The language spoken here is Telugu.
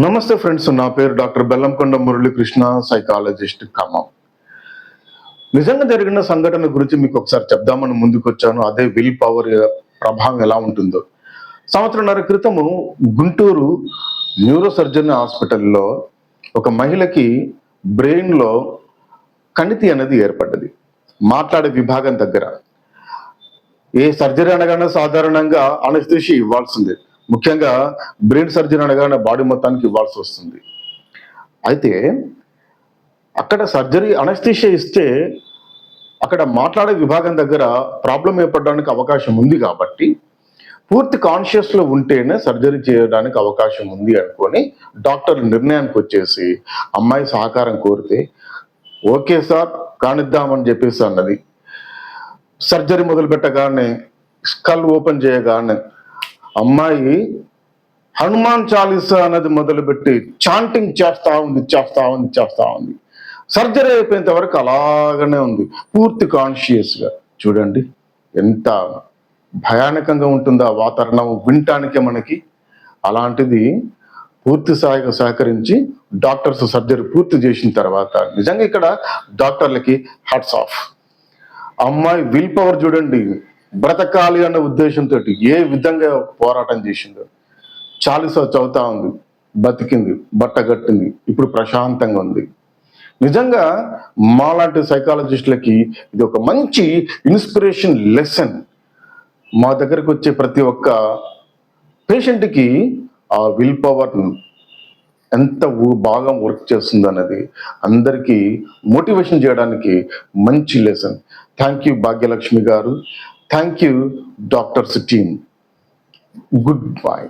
నమస్తే ఫ్రెండ్స్, నా పేరు డాక్టర్ బెల్లంకొండ మురళీకృష్ణ, సైకాలజిస్ట్ ఖమ్మం. నిజంగా జరిగిన సంఘటన గురించి మీకు ఒకసారి చెప్దామని ముందుకు వచ్చాను. అదే విల్ పవర్ ప్రభావం ఎలా ఉంటుందో. సంవత్సరంన్నర క్రితము గుంటూరు న్యూరో సర్జన్ హాస్పిటల్లో ఒక మహిళకి బ్రెయిన్లో కణితి అనేది ఏర్పడ్డది. మాట్లాడే విభాగం దగ్గర. ఏ సర్జరీ అనగానే సాధారణంగా అనస్థీషియా ఇవ్వాల్సిందే. ముఖ్యంగా బ్రెయిన్ సర్జరీ అనగానే బాడీ మొత్తానికి ఇవ్వాల్సి వస్తుంది. అయితే అక్కడ సర్జరీ అనస్థీషియా ఇస్తే అక్కడ మాట్లాడే విభాగం దగ్గర ప్రాబ్లం ఏర్పడడానికి అవకాశం ఉంది కాబట్టి పూర్తి కాన్షియస్లో ఉంటేనే సర్జరీ చేయడానికి అవకాశం ఉంది అనుకొని డాక్టర్లు నిర్ణయానికి వచ్చేసి అమ్మాయి సహకారం కోరితే ఓకే సార్ కానిద్దామని చెప్పేసి అన్నది. సర్జరీ మొదలు పెట్టగానే స్కల్ ఓపెన్ చేయగానే అమ్మాయి హనుమాన్ చాలీసా అనేది మొదలుపెట్టి చాంటింగ్ చేస్తా ఉంది. సర్జరీ అయిపోయేంత వరకు అలాగనే ఉంది, పూర్తి కాన్షియస్గా. చూడండి ఎంత భయానకంగా ఉంటుందో ఆ వాతావరణం వినటానికే మనకి. అలాంటిది పూర్తి స్థాయిగా సహకరించి డాక్టర్స్ సర్జరీ పూర్తి చేసిన తర్వాత నిజంగా ఇక్కడ డాక్టర్లకి హ్యాట్స్ ఆఫ్. అమ్మాయి విల్ పవర్ చూడండి, బ్రతకాలి అన్న ఉద్దేశంతో ఏ విధంగా పోరాటం చేసిందో. చాలీసా చదువుతా ఉంది, బతికింది, బట్ట కట్టింది, ఇప్పుడు ప్రశాంతంగా ఉంది. నిజంగా మాలాంటి సైకాలజిస్టులకి ఇది ఒక మంచి ఇన్స్పిరేషన్ లెసన్. మా దగ్గరకు వచ్చే ప్రతి ఒక్క పేషెంట్కి ఆ విల్ పవర్ ఎంత బాగా వర్క్ చేస్తుంది అన్నది అందరికీ మోటివేషన్ చేయడానికి మంచి లెసన్. థ్యాంక్ యూ భాగ్యలక్ష్మి గారు, thank you doctors team. Good bye.